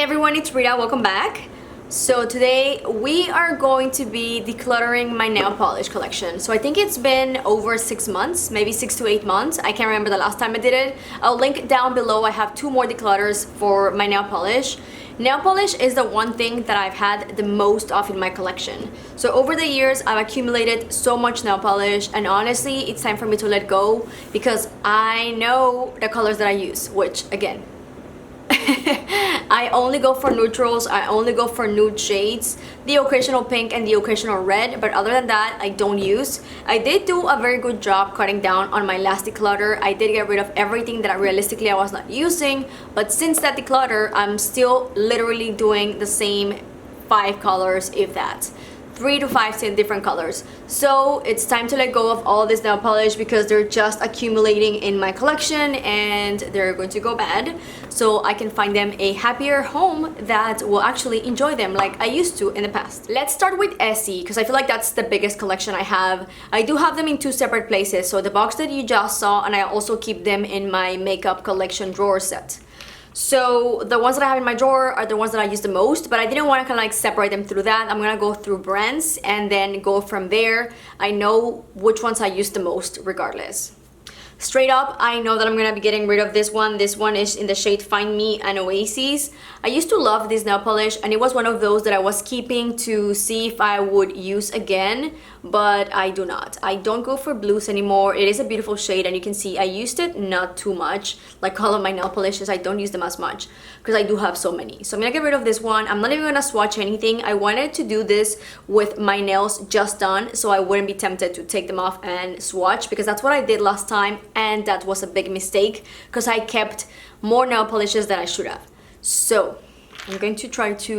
everyone, it's Rita. Welcome back. So today we are going to be decluttering my nail polish collection. So I think it's been over 6 months, maybe 6 to 8 months. I can't remember the last time I did it. I'll link down below. I have 2 more declutters for my nail polish. Nail polish is the one thing that I've had the most of in my collection. So over the years, I've accumulated so much nail polish, and honestly, it's time for me to let go because I know the colors that I use, which again, I only go for neutrals, I only go for nude shades, the occasional pink and the occasional red, but other than that, I don't use. I did do a very good job cutting down on my last declutter. I did get rid of everything that realistically I was not using, but since that declutter, I'm still literally doing the same 5 colors, if that. 3 to 5 different colors. So it's time to let go of all this nail polish because they're just accumulating in my collection and they're going to go bad, so I can find them a happier home that will actually enjoy them like I used to in the past. Let's start with Essie because I feel like that's the biggest collection I have. I do have them in 2 separate places, so the box that you just saw, and I also keep them in my makeup collection drawer set. So the ones that I have in my drawer are the ones that I use the most, but I didn't want to kind of like separate them through that. I'm gonna go through brands and then go from there. I know which ones I use the most regardless. Straight up, I know that I'm gonna be getting rid of this one. This one is in the shade Find Me and Oasis. I used to love this nail polish, and it was one of those that I was keeping to see if I would use again, but I do not. I don't go for blues anymore. It is a beautiful shade, and you can see I used it not too much. Like all of my nail polishes, I don't use them as much because I do have so many. So I'm gonna get rid of this one. I'm not even gonna swatch anything. I wanted to do this with my nails just done so I wouldn't be tempted to take them off and swatch, because that's what I did last time, and that was a big mistake because I kept more nail polishes than I should have. So I'm going to try to,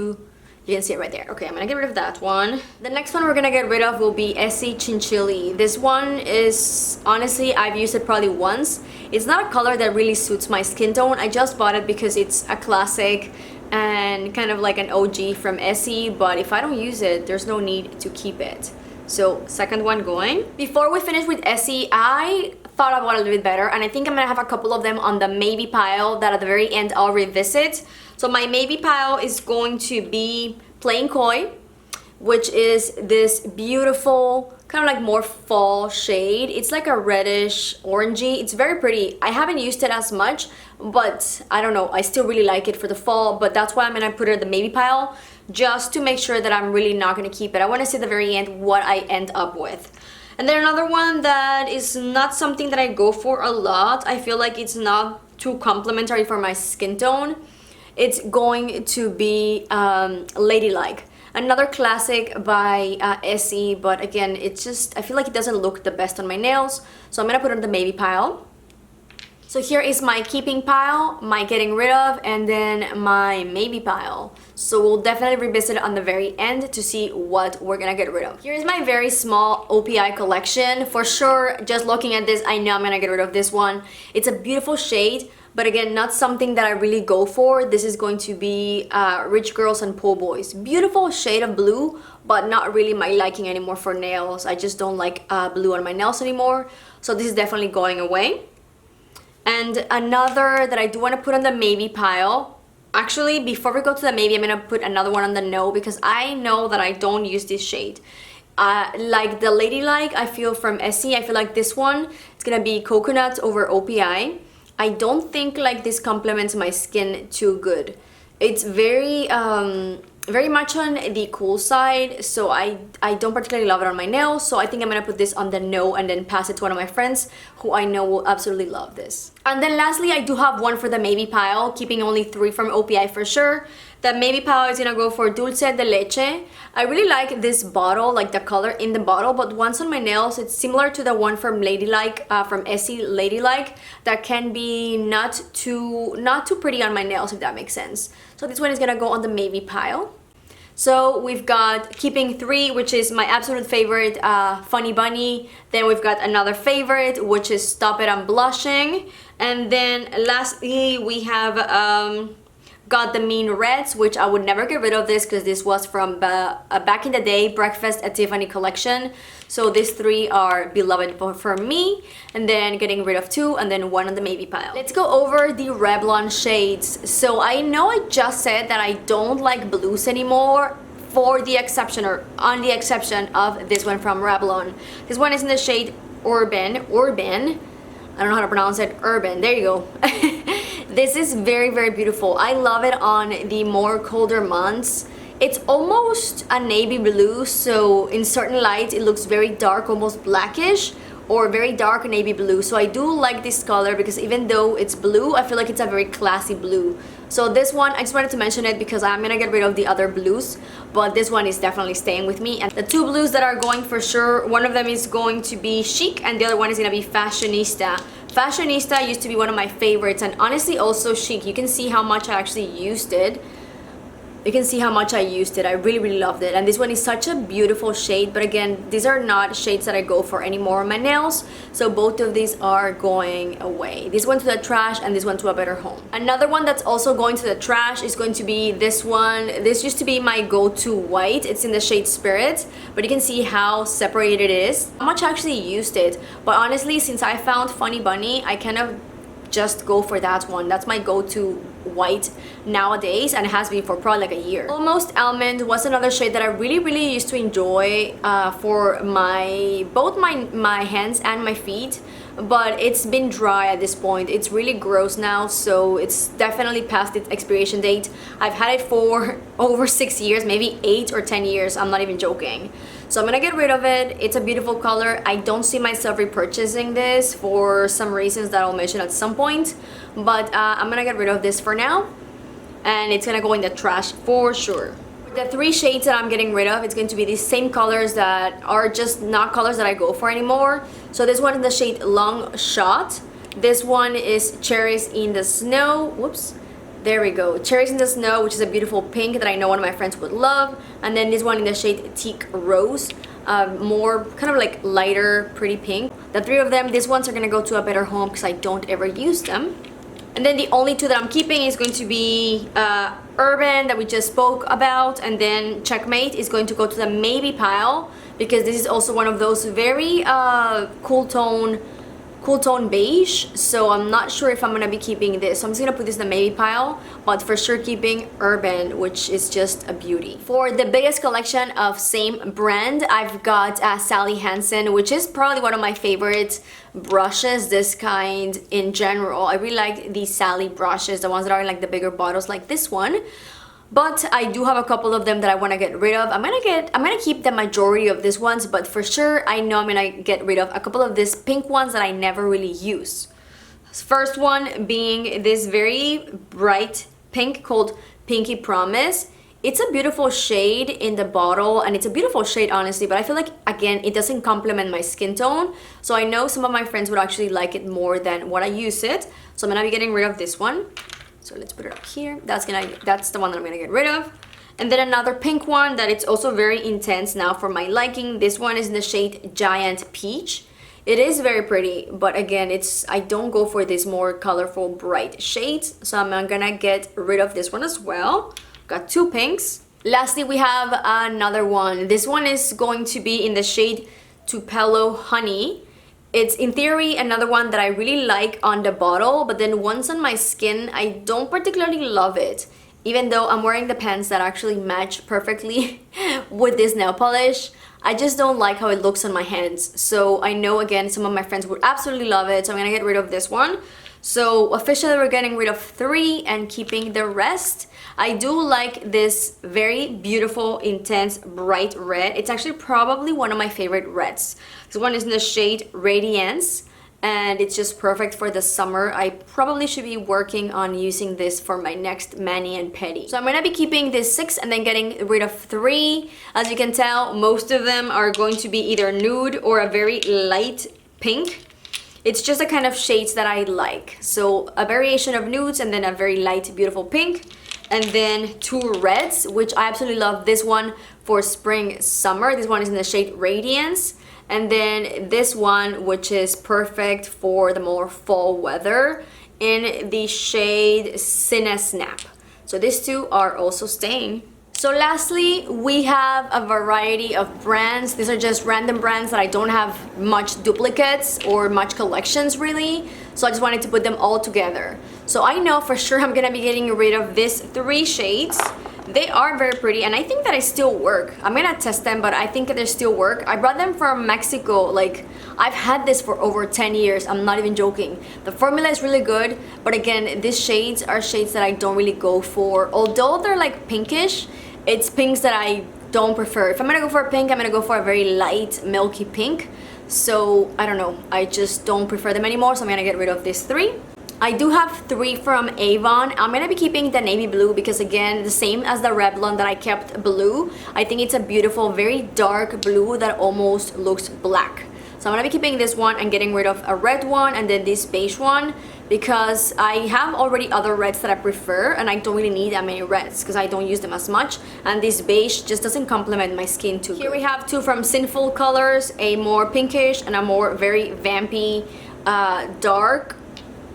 you can see it right there. Okay, I'm gonna get rid of that one. The next one we're gonna get rid of will be Essie Chinchilli. This one is, honestly, I've used it probably once. It's not a color that really suits my skin tone. I just bought it because it's a classic and kind of like an OG from Essie, but if I don't use it, there's no need to keep it. So second one going. Before we finish with Essie, I thought about it a little bit better, and I think I'm gonna have a couple of them on the maybe pile that at the very end I'll revisit. So my maybe pile is going to be Plain Koi, which is this beautiful kind of like more fall shade. It's like a reddish orangey. It's very pretty. I haven't used it as much, but I don't know, I still really like it for the fall, but that's why I'm gonna put it in the maybe pile, just to make sure that I'm really not gonna keep it. I want to see at the very end what I end up with. And then another one that is not something that I go for a lot. I feel like it's not too complimentary for my skin tone. It's going to be Ladylike. Another classic by Essie, but again, it's just, I feel like it doesn't look the best on my nails. So I'm gonna put it in the maybe pile. So here is my keeping pile, my getting rid of, and then my maybe pile. So we'll definitely revisit it on the very end to see what we're gonna get rid of. Here's my very small OPI collection. For sure, just looking at this, I know I'm gonna get rid of this one. It's a beautiful shade, but again, not something that I really go for. This is going to be Rich Girls and Po Boys. Beautiful shade of blue, but not really my liking anymore for nails. I just don't like blue on my nails anymore. So this is definitely going away. And another that I do want to put on the maybe pile. Actually, before we go to the maybe, I'm going to put another one on the no, because I know that I don't use this shade. Like the Ladylike, I feel from Essie, I feel like this one, it's going to be Coconut over OPI. I don't think like this complements my skin too good. It's very much on the cool side, so I don't particularly love it on my nails. So I think I'm gonna put this on the no and then pass it to one of my friends who I know will absolutely love this. And then lastly, I do have one for the maybe pile, keeping only 3 from OPI for sure. The maybe pile is gonna go for Dulce de Leche. I really like this bottle, like the color in the bottle, but once on my nails, it's similar to the one from Ladylike, from Essie Ladylike, that can be not too pretty on my nails, if that makes sense. So this one is gonna go on the maybe pile. So we've got keeping 3, which is my absolute favorite, Funny Bunny. Then we've got another favorite, which is Stop It, I'm Blushing. And then lastly, we have got the mean reds, which I would never get rid of this because this was from back in the day Breakfast at Tiffany collection. So these three are beloved for me, and then getting rid of two, and then one on the maybe pile. Let's go over the Revlon shades. So I know I just said that I don't like blues anymore, for the exception, or on the exception of this one from Revlon. This one is in the shade Urban. I don't know how to pronounce it. Urban. There you go. This is very, very beautiful. I love it on the more colder months. It's almost a navy blue, so in certain lights it looks very dark, almost blackish, or very dark navy blue. So I do like this color because even though it's blue, I feel like it's a very classy blue. So this one, I just wanted to mention it because I'm gonna get rid of the other blues, but this one is definitely staying with me. And the two blues that are going for sure, one of them is going to be Chic and the other one is gonna be Fashionista. Fashionista used to be one of my favorites, and honestly also Chic. You can see how much I actually used it. You can see how much I used it. I really, really loved it. And this one is such a beautiful shade, but again, these are not shades that I go for anymore on my nails, so both of these are going away. This one to the trash and this one to a better home. Another one that's also going to the trash is going to be this one. This used to be my go-to white. It's in the shade Spirit, but you can see how separated it is. How much I actually used it, but honestly, since I found Funny Bunny, I kind of just go for that one. That's my go-to white nowadays, and it has been for probably like a year. Almost Almond was another shade that I really, really used to enjoy for both my hands and my feet, but it's been dry at this point. It's really gross now, so it's definitely past its expiration date. I've had it for over 6 years, maybe 8 or 10 years. I'm not even joking. So I'm gonna get rid of it. It's a beautiful color. I don't see myself repurchasing this for some reasons that I'll mention at some point, but I'm gonna get rid of this for now, and it's gonna go in the trash for sure. The three shades that I'm getting rid of, it's going to be these same colors that are just not colors that I go for anymore. So this one is the shade Long Shot. This one is Cherries in the Snow. Whoops. There we go. Cherries in the Snow, which is a beautiful pink that I know one of my friends would love. And then this one in the shade Teak Rose, more kind of like lighter, pretty pink. The three of them, these ones are gonna go to a better home because I don't ever use them. And then the only two that I'm keeping is going to be Urban that we just spoke about, and then Checkmate is going to go to the maybe pile because this is also one of those very cool tone beige, so I'm not sure if I'm gonna be keeping this. So I'm just gonna put this in the maybe pile, but for sure keeping Urban, which is just a beauty. For the biggest collection of same brand, I've got Sally Hansen, which is probably one of my favorite brushes, this kind in general. I really like these Sally brushes, the ones that are in like the bigger bottles like this one. But I do have a couple of them that I want to get rid of. I'm gonna keep the majority of these ones, but for sure I know I'm gonna get rid of a couple of these pink ones that I never really use. First one being this very bright pink called Pinky Promise. It's a beautiful shade in the bottle, and it's a beautiful shade honestly, but I feel like again it doesn't complement my skin tone, so I know some of my friends would actually like it more than what I use it. So I'm gonna be getting rid of this one. So let's put it up here. That's the one that I'm gonna get rid of. And then another pink one that it's also very intense now for my liking. This one is in the shade Giant Peach. It is very pretty, but again, I don't go for these more colorful, bright shades. So I'm gonna get rid of this one as well. Got two pinks. Lastly, we have another one. This one is going to be in the shade Tupelo Honey. It's in theory another one that I really like on the bottle, but then once on my skin, I don't particularly love it. Even though I'm wearing the pants that actually match perfectly with this nail polish, I just don't like how it looks on my hands. So I know again, some of my friends would absolutely love it, so I'm gonna get rid of this one. So officially we're getting rid of 3 and keeping the rest. I do like this very beautiful, intense, bright red. It's actually probably one of my favorite reds. This one is in the shade Radiance, and it's just perfect for the summer. I probably should be working on using this for my next mani and pedi. So I'm gonna be keeping this 6 and then getting rid of 3. As you can tell, most of them are going to be either nude or a very light pink. It's just the kind of shades that I like. So a variation of nudes and then a very light, beautiful pink. And then 2 reds, which I absolutely love. This one for spring, summer. This one is in the shade Radiance. And then this one, which is perfect for the more fall weather, in the shade Cine Snap. So these two are also staying. So lastly, we have a variety of brands. These are just random brands that I don't have much duplicates or much collections really. So I just wanted to put them all together. So I know for sure I'm gonna be getting rid of these 3 shades. They are very pretty and I think that they still work. I'm gonna test them, but I think they still work. I brought them from Mexico. Like, I've had this for over 10 years. I'm not even joking. The formula is really good, but again, these shades are shades that I don't really go for. Although they're like pinkish, it's pinks that I don't prefer. If I'm gonna go for a pink, I'm gonna go for a very light, milky pink. So, I don't know. I just don't prefer them anymore, so I'm gonna get rid of these 3. I do have 3 from Avon. I'm gonna be keeping the navy blue because again, the same as the Revlon that I kept blue. I think it's a beautiful, very dark blue that almost looks black. So I'm gonna be keeping this one and getting rid of a red one and then this beige one because I have already other reds that I prefer and I don't really need that many reds because I don't use them as much, and this beige just doesn't complement my skin too good. Here we have 2 from Sinful colors, a more pinkish and a more very vampy dark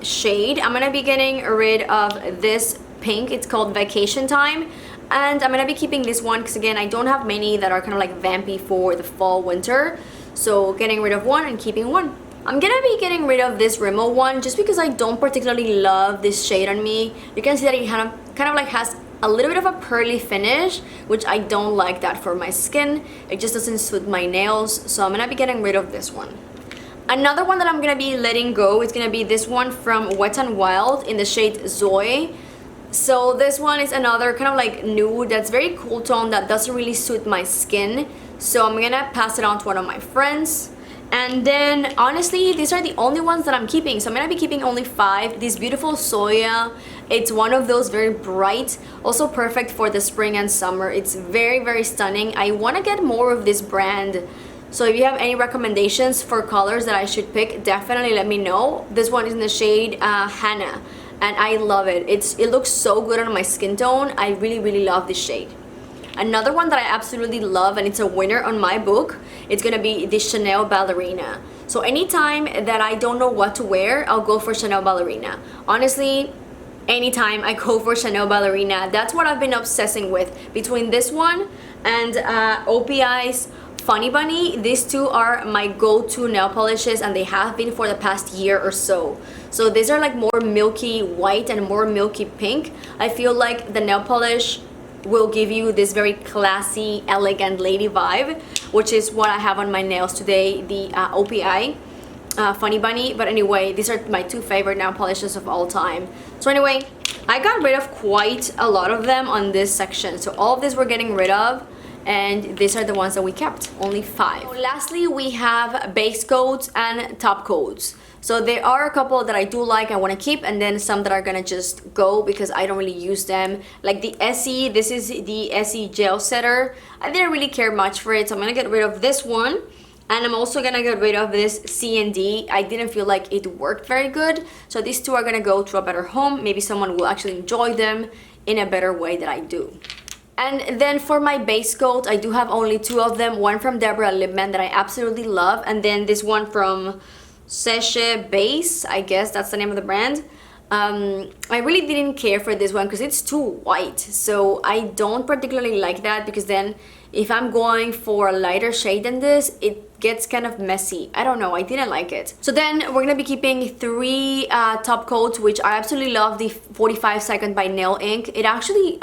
shade. I'm gonna be getting rid of this pink. It's called Vacation Time, and I'm gonna be keeping this one because again, I don't have many that are kind of like vampy for the fall winter. So getting rid of one and keeping one. I'm gonna be getting rid of this Rimmel one just because I don't particularly love this shade on me. You can see that it kind of like has a little bit of a pearly finish, which I don't like that for my skin. It just doesn't suit my nails, so I'm gonna be getting rid of this one. Another one that I'm gonna be letting go is gonna be this one from Wet n Wild in the shade Zoe. So this one is another kind of like nude that's very cool tone that doesn't really suit my skin. So I'm gonna pass it on to one of my friends. And then honestly, these are the only ones that I'm keeping. So I'm gonna be keeping only 5. This beautiful Soya, it's one of those very bright, also perfect for the spring and summer. It's very, very stunning. I wanna get more of this brand. So if you have any recommendations for colors that I should pick, definitely let me know. This one is in the shade Hannah, and I love it. It looks so good on my skin tone. I really, really love this shade. Another one that I absolutely love, and it's a winner on my book, it's gonna be the Chanel Ballerina. So anytime that I don't know what to wear, I'll go for Chanel Ballerina. Honestly, anytime I go for Chanel Ballerina, that's what I've been obsessing with. Between this one and OPI's Funny Bunny, these 2 are my go-to nail polishes and they have been for the past year or so. So these are like more milky white and more milky pink. I feel like the nail polish will give you this very classy, elegant lady vibe, which is what I have on my nails today, the OPI Funny Bunny. But anyway, these are my 2 favorite nail polishes of all time. So anyway, I got rid of quite a lot of them on this section. So all of this we're getting rid of, and these are the ones that we kept, only 5. So lastly, we have base coats and top coats. So there are a couple that I do like, I want to keep, and then some that are gonna just go because I don't really use them. Like the Essie, this is the Essie Gel Setter. I didn't really care much for it, so I'm gonna get rid of this one. And I'm also gonna get rid of this C&D. I didn't feel like it worked very good. So these 2 are gonna go to a better home. Maybe someone will actually enjoy them in a better way than I do. And then for my base coat, I do have only 2 of them. One from Deborah Lipman that I absolutely love, and then this one from Seche Base, I guess that's the name of the brand. I really didn't care for this one because it's too white, so I don't particularly like that because then if I'm going for a lighter shade than this, it gets kind of messy. I don't know, I didn't like it. So then we're gonna be keeping 3 top coats, which I absolutely love the 45 second by Nail Ink. It actually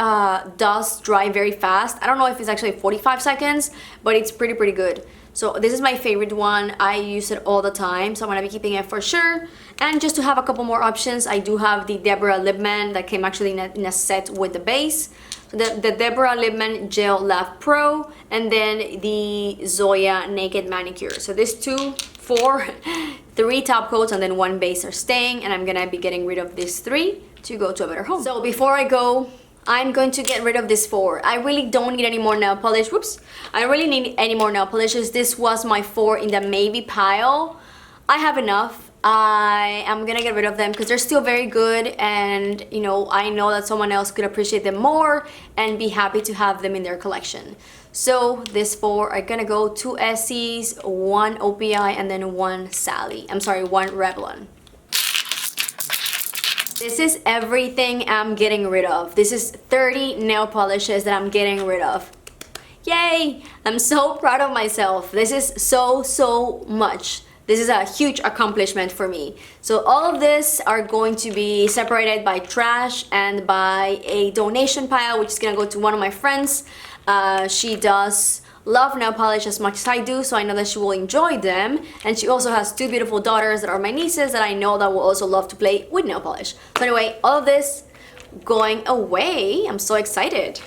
does dry very fast. I don't know if it's actually 45 seconds, but it's pretty good. So this is my favorite one. I use it all the time, so I'm gonna be keeping it for sure. And just to have a couple more options, I do have the Deborah Lipman that came actually in a set with the base. So the Deborah Lipman Gel Lab Pro, and then the Zoya Naked Manicure. So these 2, 4, 3 top coats and then 1 base are staying, and I'm gonna be getting rid of these 3 to go to a better home. So before I go, I'm going to get rid of this 4. I really don't need any more nail polish. Whoops. I don't really need any more nail polishes. This was my 4 in the maybe pile. I have enough. I am gonna get rid of them because they're still very good, and you know, I know that someone else could appreciate them more and be happy to have them in their collection. So these 4 are gonna go 2 Essies, 1 OPI, and then 1 Sally. I'm sorry, 1 Revlon. This is everything I'm getting rid of. This is 30 nail polishes that I'm getting rid of. Yay! I'm so proud of myself. This is so much. This is a huge accomplishment for me. So all of this are going to be separated by trash and by a donation pile, which is gonna go to one of my friends. She does love nail polish as much as I do, so I know that she will enjoy them. And she also has two beautiful daughters that are my nieces that I know that will also love to play with nail polish. So anyway, all of this going away. I'm so excited.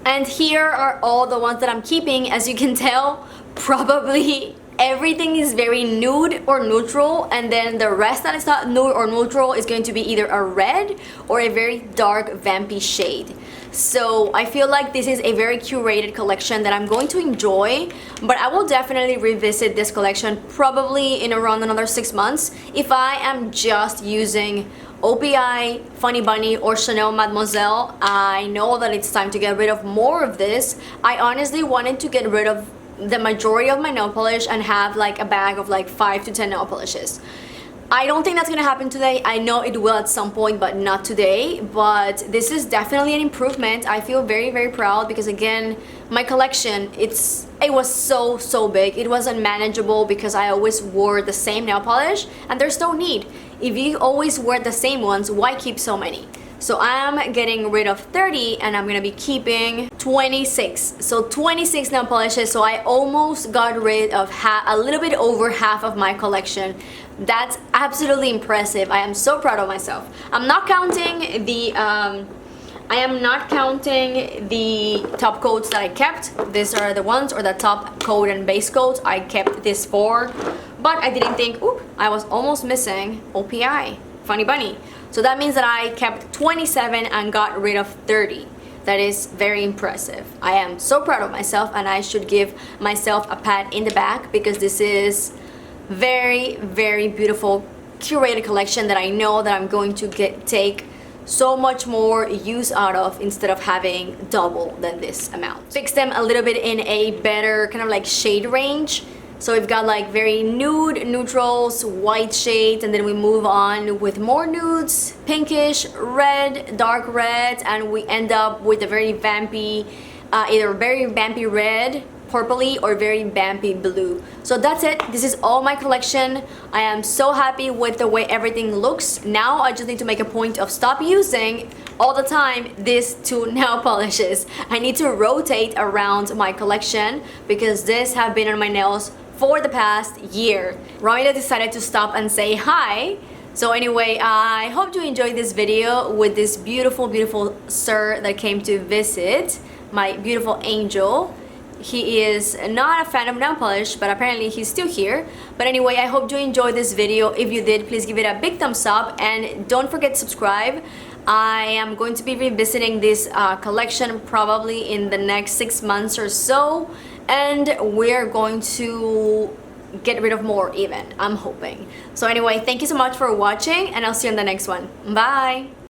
And here are all the ones that I'm keeping. As you can tell, probably everything is very nude or neutral, and then the rest that is not nude or neutral is going to be either a red or a very dark vampy shade. So I feel like this is a very curated collection that I'm going to enjoy, but I will definitely revisit this collection probably in around another 6 months if I am just using OPI, Funny Bunny, or Chanel Mademoiselle. I know that it's time to get rid of more of this. I honestly wanted to get rid of the majority of my nail polish and have like a bag of like 5 to 10 nail polishes. I don't think that's gonna happen today. I know it will at some point, but not today. But this is definitely an improvement. I feel very proud because again, my collection, it was so big. It was unmanageable because I always wore the same nail polish, and there's no need. If you always wear the same ones, why keep so many? So I'm getting rid of 30 and I'm gonna be keeping 26. So 26 nail polishes. So I almost got rid of a little bit over half of my collection. That's absolutely impressive. I am so proud of myself. I'm not counting the top coats that I kept. These are the ones, or the top coat and base coats. I kept this for, but I didn't think, oop, I was almost missing OPI, Funny Bunny. So that means that I kept 27 and got rid of 30. That is very impressive. I am so proud of myself, and I should give myself a pat in the back because this is very beautiful curated collection that I know that I'm going to take so much more use out of instead of having double than this amount. Fix them a little bit in a better kind of like shade range. So we've got like very nude, neutrals, white shades, and then we move on with more nudes, pinkish, red, dark reds, and we end up with a very vampy, either very vampy red, purpley, or very vampy blue. So that's it. This is all my collection. I am so happy with the way everything looks. Now I just need to make a point of stop using all the time these two nail polishes. I need to rotate around my collection because these have been on my nails for the past year. Rita decided to stop and say hi. So anyway, I hope you enjoyed this video with this beautiful sir that came to visit, my beautiful angel. He is not a fan of nail polish, but apparently he's still here. But anyway, I hope you enjoyed this video. If you did, please give it a big thumbs up and don't forget to subscribe. I am going to be revisiting this collection probably in the next 6 months or so, and we're going to get rid of more even, I'm hoping. So anyway, thank you so much for watching, and I'll see you in the next one. Bye!